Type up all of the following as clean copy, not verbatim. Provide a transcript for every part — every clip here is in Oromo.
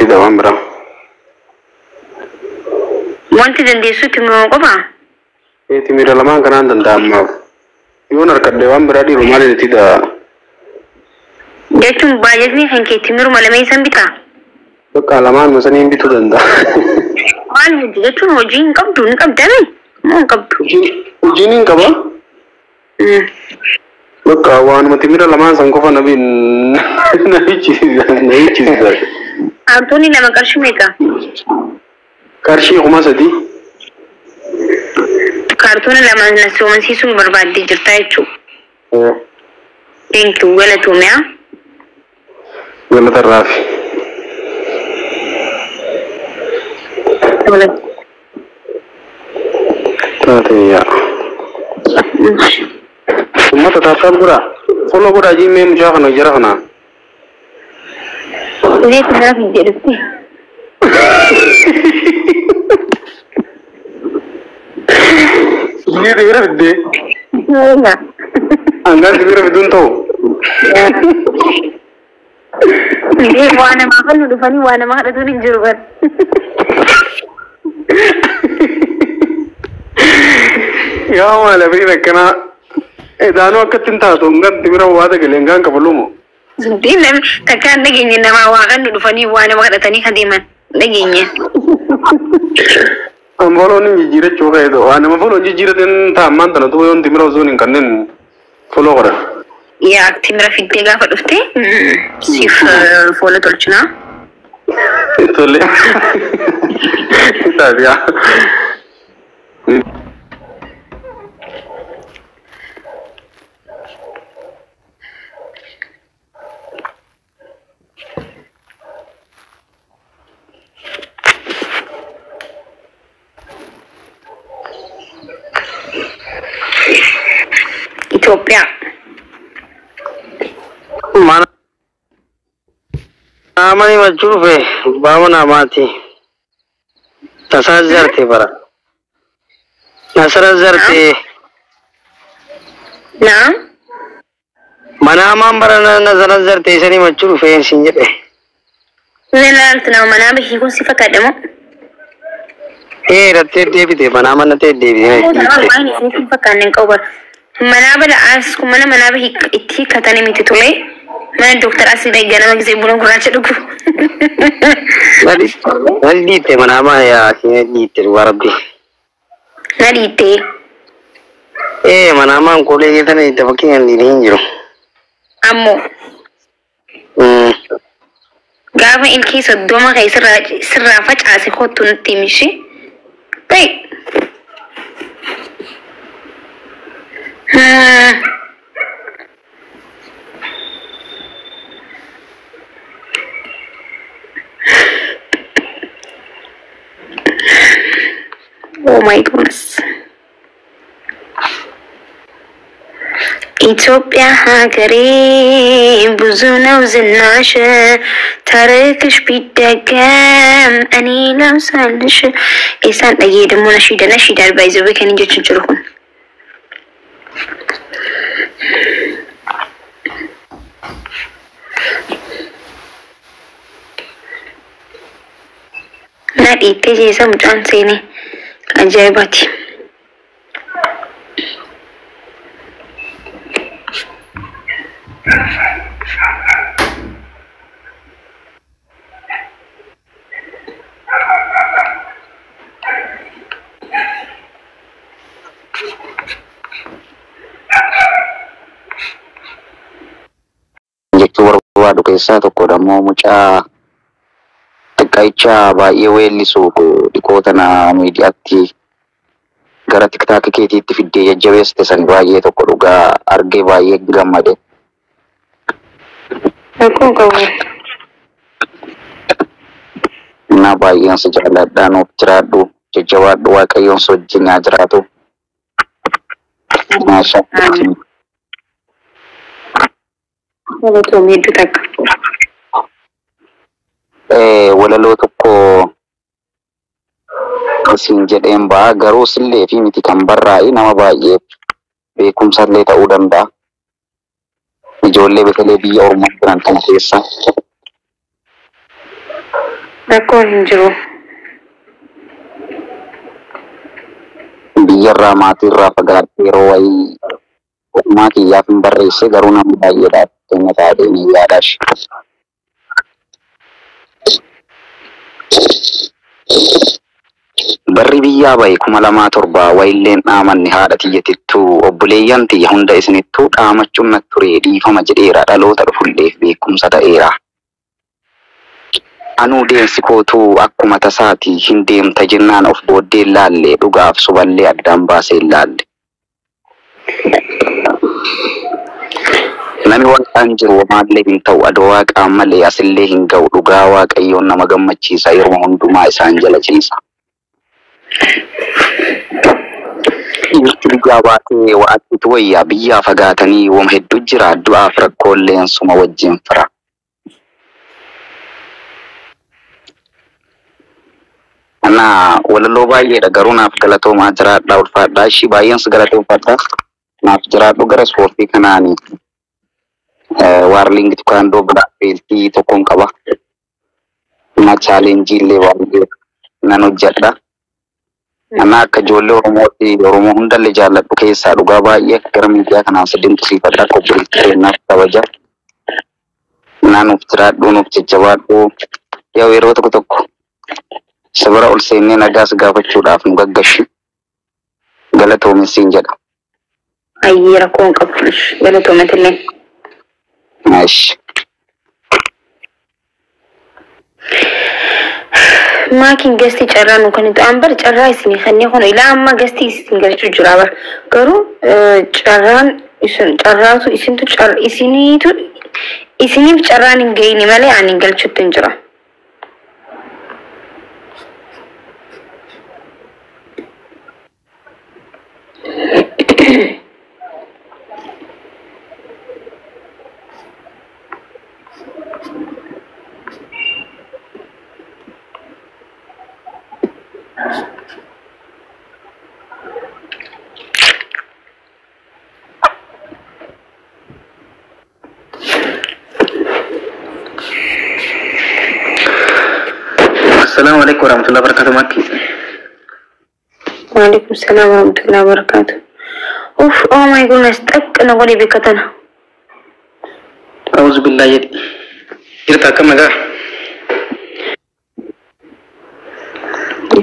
Tidak Wambra. Wanti dandeessu timmoo qofa. Timira lamaan kanaan danda'amaaf. Yoon harkadde Wambra dhiiru maaliin tidak. Jechuun baay'atni kan kee timiru malamee san bitaa. Bakka lamaan masanii bituu danda'a. Maal hojii jechuun hojii hin qabdu ni qabdame moo hin qabdu? Hojiin hin qaba. Bakka waanuma timira lamaan san qofa na hichisiisa. Kaartoonii lama qarshii meeqa? Qarshii 3,000. Kaartoonii lama na soomasiisuun barbaaddee jirtaa jechuudha. Thank you. Galatoomee. Galata Raafi. Taatee ummata taataaf gura follow gura jiimee mucaa kana jara kana. Ulee kanaaf hin jedhutti. Ini dia berde. Enggak. Angkat dia berdun tahu. Ini warna makan udah fani warna makan itu nih juruan. Ya malah beri kena. Dano akat tinta tu angkat dia wada gelenggang kapalumu. Jadi nem takkan lagi ni nama wakan udah fani warna makan tadi kadiman lagi ni. Ambolo ni jira coba itu. Nama follow jira ten taman tanah tu yang timra zoning kanen follow kora. Ya timra fitnya gak pada ufte. Sif follow tercuna. Itu le. Kita dia. Ethiopia. Mana? Nama ni macam apa? Bawa nama ti. Nasazar ti para. Nasazar ti. Nah? Mana amam para nasazar ti. Sini macam apa yang sinjat eh? Nelan tu nama mana bih ikut sifat kademu. Rati Devi ti. Mana mana ti Devi. Nama ini sifat kanen kau ber. Mana bela as kumana mana bih ikut kata ni mitu tule. Mana dokter asli dari Ghana magazine bulan kurang ceduk. Nadi te mana ama ya sini di te warabi. Nadi te. Mana ama kule kita ni te pakai yang di rinjo. Ammo. Gaafa ilkii soddoma kan sirraa facaase kottu nutti himishi. Baik. Oh my goodness. ኢትዮጵያ ሀገሬ ብዙ ነው ዝናሽ ታሪክሽ ቢደገም እኔ ለምሳልሽ ኢሳን ጠዬ ደግሞ ነሺዳል ባይዘው ከንጆችን ጭሩሁን ናዲቴ ጀሰም ጫንሴኔ አጃይባቲ Waduh kisah toko damo mucha tekaicha ba yeweli so di kota na mediati gara tiktak kiti fidde jawes tesan ba ye toko duga arge ba ye gamade aku kau na ba yang sejalan dano ceradu jawab dua kayon sojina ceradu masya Kalau tu itu tak. Walaloo tokko isin jedheen ba'a garuu sillee fi miti kan barraa'e nama baay'ee beekumsallee ta'uu danda'a. Ijoollee beekalee biyya Oromoo jiran kana keessa Rakkoon hin jiru. Biyyarraa maatirraa fagaatee yeroo wayii ogummaa kiyyaaf hin barreesse garuu nama baay'eedhaaf keenya taatee ni yaadash. Barri biyyaa bahe 2007 wayilleen dhaamanni haadha tiyyatittuu obboleeyyan tiyya hunda isinittuu dhaamachuun natti ture dhiifama jedheera dhaloota dhufulleef beekumsa ta'eera. Anuu deemsi kootuu akkuma tasaati hin deemta jennaan of booddee laalle dhugaaf suballee addaan baasee laalle. Nami waaqaan jiru maallee hin ta'u adoo waaqaan malee asillee hin ga'u dhugaa waaqayyoon nama gammachiisa yeroo hundumaa isaan jala ciisa. Biyyaa baatee wa'attitu wayyaa biyyaa fagaatanii wama hedduu jira du'aaf rakkoolleen suma wajjin fira. Ana walaloo baay'eedha garuu naaf galatoomaa jiraadhaa ulfaadhaa ishii baay'een si galatoomfadha. Naaf jiraadhu gara ispoortii kanaanii waarliingi tukaandoo biraa beeltii tokkoon qaba. Na chaalenjii illee baay'ee nan hojjedha. Ana akka ijoollee Oromoo hundallee jaalladhu keessaa dhugaa baay'ee gara miidiyaa kanaan si dinqisiifadha akka obboleetti keenyaaf kabaja. Nanuuf jiraadhu nuuf jajjabaadhu yeroo tokko tokko sabara ol seennee nagaas gaafachuudhaaf nu gaggashi. Galatoomissiin jedha. Ayyee rakkoon qabu galatoomatillee. Maashi. Maakiin gastii carraa nu kan ta'an bar carraa isinii kanneen kun ilaa amma gastii isin galchuu jira bar garuu carraatu isiniif carraan hin ga'ini malee ani galchuutti hin jira. Assalamualaikum warahmatullahi wabarakatuh Maki. Waalaikumsalam warahmatullahi wabarakatuh. Oh my goodness, tak na ko dibikatan. Auzubillah ya. Kita kam naga.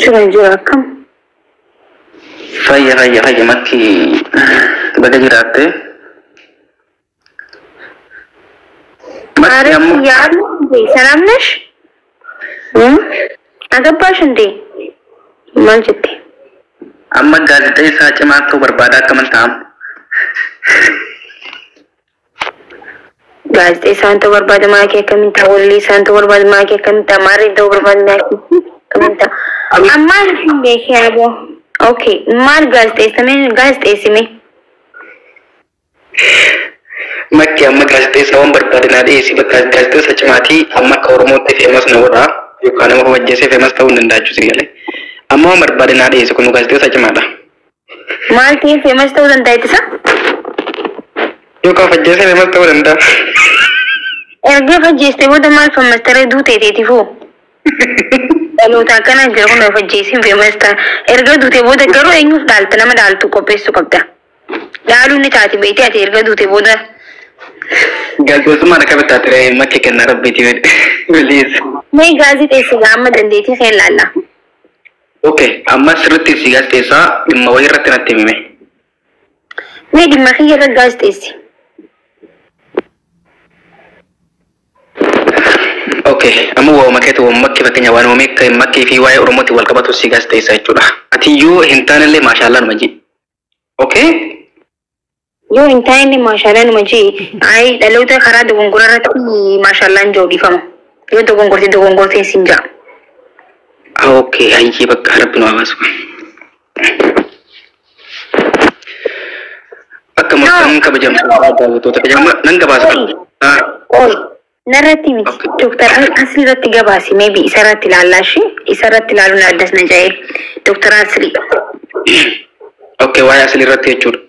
Jura kam. Faya Maki. Baga jirate. Mari yaar salam nash. Agabash ndi maal jette amma gaazexee isaa cimaatu barbaada akka mantaam gaazexee isaan ta'uu barbaada maa kee kaminta walli isaan ta'uu barbaada maa kee kaminta maarree ta'uu barbaada maa kee kaminta amma hin beekee abo okay maal gaazexee sime Makki amma gaazexee isaa waan barbaade naa dhiyeessi bakka gaazexee isaa cimaatii amma akka Oromootti feemas na godhaa yookaan nama wajjisee feemas ta'uu hin danda'achu sigalee amma waan barbaade naa dhiyeessi kun gaazexee isaa cimaadha. Maal ta'ee feemas ta'uu danda'a isa? Yookaan wajjisee feemas ta'uu danda'a. Erga wajjistee booda maal feemas ta'ee duuteetii foo? Dhaloota akkana jira kun wajjisiin feemas ta'a erga duutee booda garuu eenyuuf dhaalta nama dhaaltu qopheessuu qabda. Dhaaluun ni taati beektii ati erga duutee booda. Gaazexeessummaan akka bittaa ture makki kennaa rabbiiti waliis. Mee gaazexeessi amma dandeettii kee ilaalla. Okay, amma sirriitti si gaazexeessaa dhimma wayii irratti natti himime. Mee dhimma kiyya irratti gaazexeessi. Okay, amma waa'uma keetu makki fakkeenya waan uumame makkii fi waa'ee Oromootti wal qabatu si gaazexeessaa jechuudha. Ati yoo hin taanellee maashaallah numa ji. Okay? Yoo hin taanellee maashaallah numa ji. Ayi dhaloota karaa dogongora irratti maashaallaan joodifama. Yoo dogongortee siin jaa. Okay, ayyee bakka rabbi nu hawaasu. Akka murtaan kabajamu daawwattoota kabajamu nan gabaasa. Narratti miti doktor asirratti gabaasi maybe isarratti ilaallashi isarratti ilaaluun addas na ja'ee doktor Asli. Okay, waa'ee Asli irratti jechuudha.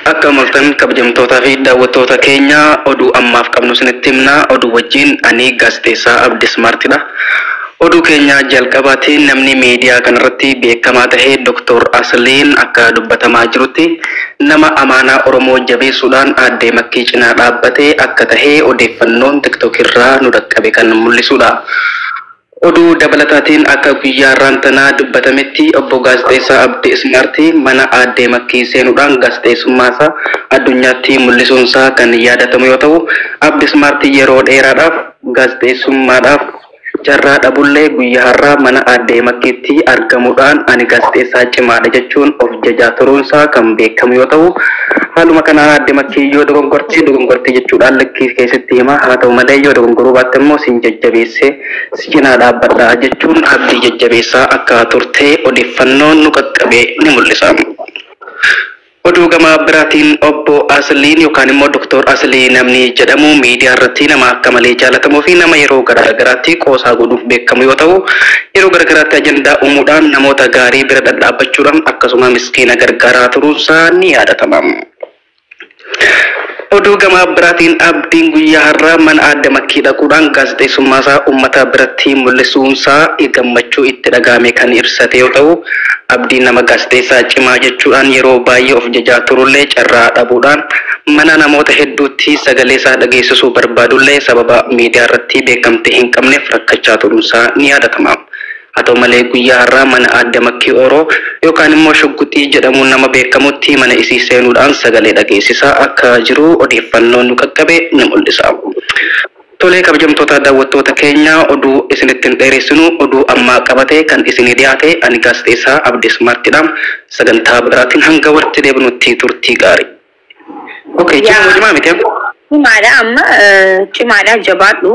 Akka mul'atan kabajamtoota fi daawwattoota keenya oduu ammaaf qabnu isinitti himna. Oduu wajjin ani gaazexeessaa Abdii Ismaartidha. Oduu keenya jalqabaatiin namni miidiyaa kanarratti beekamaa ta'e Dr. Asliin akka dubbatamaa jirutti nama amaanaa Oromoo jabeessuudhaan aadde Makkii cinaa dhaabbatee akka ta'e odeeffannoon TikTok irraa nu dhaqqabe kan mul'isudha. Oduu dabalataatiin akka guyyaa raantanaa dubbatametti obbo gaazexeessaa Abdii Ismaartii mana aadde Makkii seenuudhaan gaazexeessummaasaa addunyaatti mul'isuunsaa kan yaadatamu yoo ta'u, Abdii Ismaartii yeroo dheeraadhaaf gaazexeessummaadhaaf carraa dhabullee guyyaa har'aa mana aadde Makkiitti argamuudhaan ani gaazexeessaa cimaadha jechuun of jajaa turuunsaa kan beekamu yoo ta'u, haaluma kanaan aadde Makkii yoo dogongortee jechuudhaan lakkii keessatti hima. Haa ta'u malee yoo dogongoruu baatte immoo sin jajjabeessee si cinaa dhaabbadha jechuun abdii jajjabeessaa akka turte odeeffannoon nu qaqqabe ni mul'isa. Oduu gama biraatiin obbo Asliin yookaan immoo Dr. Aslii namni jedhamu miidiyaa irratti nama akka malee jaalatamuu fi nama yeroo garaagaraatti qoosaa godhuuf beekamu yoo ta'u, yeroo garaagaraatti ajandaa uumuudhaan namoota gaarii bira dhadhaabachuudhaan akkasuma miskiina gargaaraa turuunsaa ni yaadatama. Oduu gama biraatiin abdiin guyyaa har'aa mana aadde Makkii dhaquudhaan gaazexeessummaasaa uummata biratti mul'isuunsaa gammachuu itti dhagahame kan ibsate yoo ta'u, abdiin nama gaazexeessaa cimaa jechuudhaan yeroo baay'ee of jajaa turullee carraa dhabuudhaan mana namoota hedduutti sagalee isaa dhageessisuu barbaadullee sababa miidiyaa irratti beekamtii hin qabneef rakkachaa turuunsaa ni yaadatama. Haa ta'u malee guyyaa har'aa mana aadde Makkii Oroo yookaan immoo Shugguxii jedhamuun nama beekamutti mana isii seenuudhaan sagalee dhageessisaa akka jiru odeeffannoon nu qaqqabe ni mul'isa. Tolee kabajamtoota daawwattoota keenya oduu isinitti dheeressinu oduu ammaa qabatee kan isinii dhiyaate ani gaazexeessaa Abdii Ismaartidha. Sagantaa biraatiin hanga walitti deebinutti turtii gaarii. Okay, cimaa miti. Cimaadha amma cimaadha jabaadhu.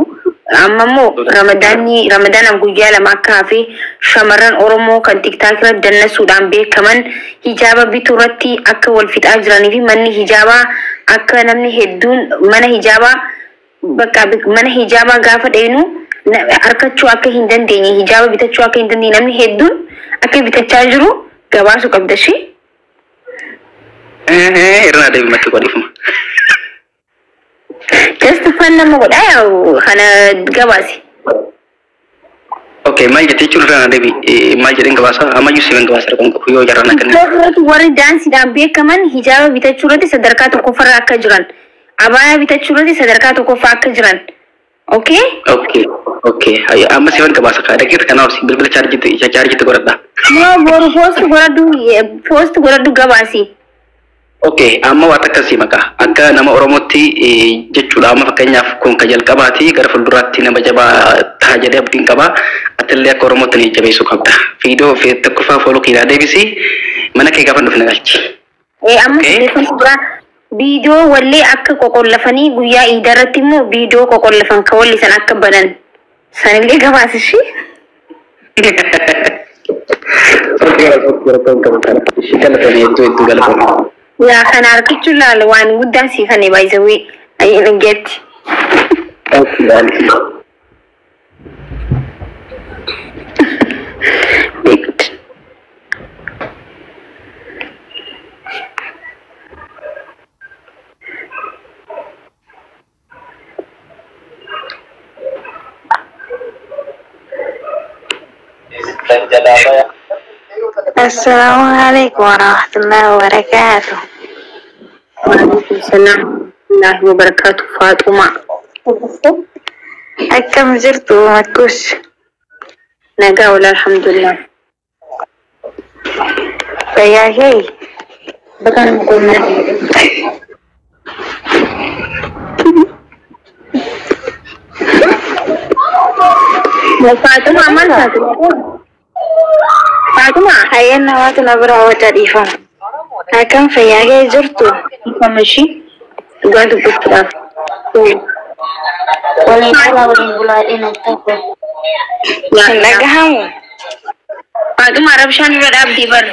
Amma immoo Ramadaan guyyaa lama akka hafe shamarran Oromoo kan TikTok irratti dannasuudhaan beekaman hijaaba bituu irratti akka wal fixaa jiranii fi manni hijaabaa akka namni hedduun mana hijaabaa gaafa dheenu harkachuu akka hin dandeenye hijaaba bitachuu akka hin dandeenye namni hedduun akka bitachaa jiru gabaasu qabda shi. Irraa deematti godhifuma. Just fun nama godha kana gabaasi. Okay, maal jettee jiru irraa deebi maal jedheen gabaasa ammayyuu sibiin gabaasa kan qabu yoo jarana kan. Warri daansiidhaan beekaman hijaaba bitachuu irratti sadarkaa tokkoffarra akka jiran. Abaayaa bitachuu irratti sadarkaa tokkoffaa akka jiran. Okay? Okay. Amma sibiin gabaasa kan dhageetti kanaaf si bilbila chaarjitti godhadha. Boru post godhadhu gabaasi. Okay, amma waan akkasii maqaa akka nama Oromootti jechuudha. Amma fakkeenyaaf kun ka jalqabaati gara fuulduraatti nama jabaa ta'a jedhee abdiin qaba. Atillee akka Oromootti ni jabeessuu qabda. Viidiyoo fi tokkoffaa fooloo kiilaa deebisi mana kee gaafa dhufu nagalchi. Amma deefansi biraa viidiyoo wallee akka qoqollafanii guyyaa iidarratti immoo viidiyoo qoqollafan ka walli san akka banan sanillee gabaasishi. Ya kana argachuun laala waan guddaan siifanii baay'isawee ayyee dhageetti. Assalamualaikum warahmatullahi wabarakatuh. Waalaikumsalam warahmatullahi wabarakatuh. Faatuma. Akkam jirtu Makkush? Nagaa wala alhamdulillah. Fayyaa kee? Bakan qonna. Faatuma amal Faatuma hayyan namoota na bira wajja dhiifama. Akkam fayyaa kee jirtu? Ifamashi dhugaa dubbachuudhaaf. Waliin bulaa na ta'u. Hin dhagahamu. Faatuma rabshaan irra dhaabdii bar.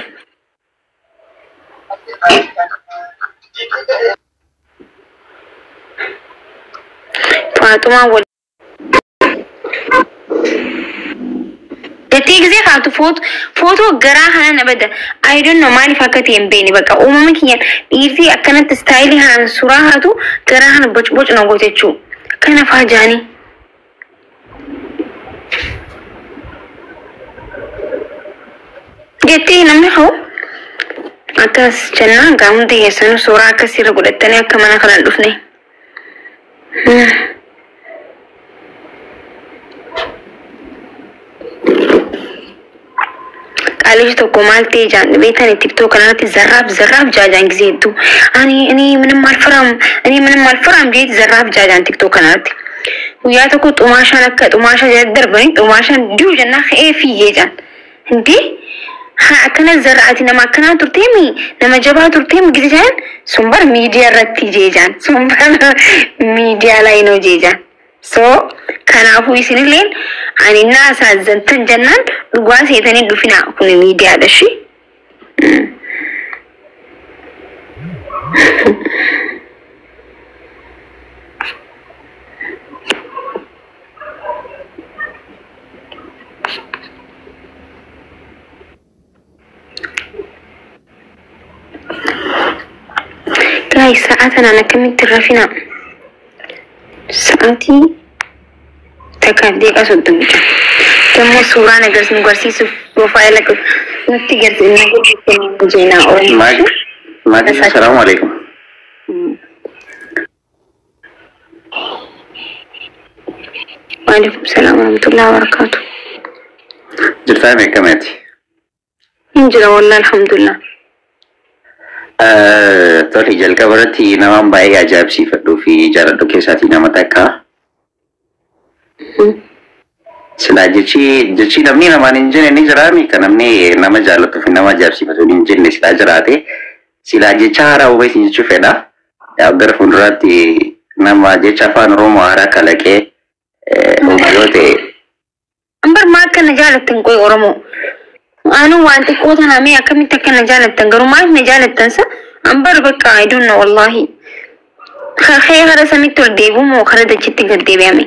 Faatuma wal jettee gisee kaatu footoo garaa kana nabada I don't know maaliif akka ta'e hin beekne bakka uumama kiyyaan dhiirtii akkanatti istaayilii haan suuraa haatu garaa kana boc na goote jechuu kana faajaanii jettee namni hoo akkas jennaan gaamuun dhiyeessan suuraa akkasirra godhattanii akka mana kanaan dhufne. Kali tokko maal ta'e jaan beektan TikTok kanatti zarraaf jaajaan gizeetu ani ምንም አልፈራም ጀት zarraaf jaajaan TikTok kanatti guyyaa tokko xumaashaan akka xumaashaa darbanii xumaashaan diu jennaa ka'ee fiigee jaan እንዴ akkana zarraati nama akkana turteemi nama jabaa turteemi gizaan sumbar miidiyaa irratti jeejaan sumbar miidiyaa ላይ ነው jeejaan so kanaafuu isinilleen ani naasaazzantan jennaan dhugaa seetanii dhufina kun miidiyaadha shi guys saatana nakamit rafina saati takadde kasudum demo sura nagar singarsisu profile ko nutti gerse nago jena or Madi assalamu alaikum wa alaikum salam wa rahmatullahi wa barakatuh jirta me kamati injira wallahi alhamdulillah toli jalka barati nama baik ajab sifat fi jarak tu kesati nama takka sila jechi namni nama ninjene ni jarami kan namni nama jalatu fi nama ajab sifat ninjene sila jarate sila jechara ube sinju feda ya ber funrati nama jecha fan romo ara kalake umayote ambar makan najalatin koy oromo anu wanti kota nami akamit takkan najalatan garumat najalatan sa ambar baka I don't know wallahi khayra samitul debu mo khara da chitti gadde be ami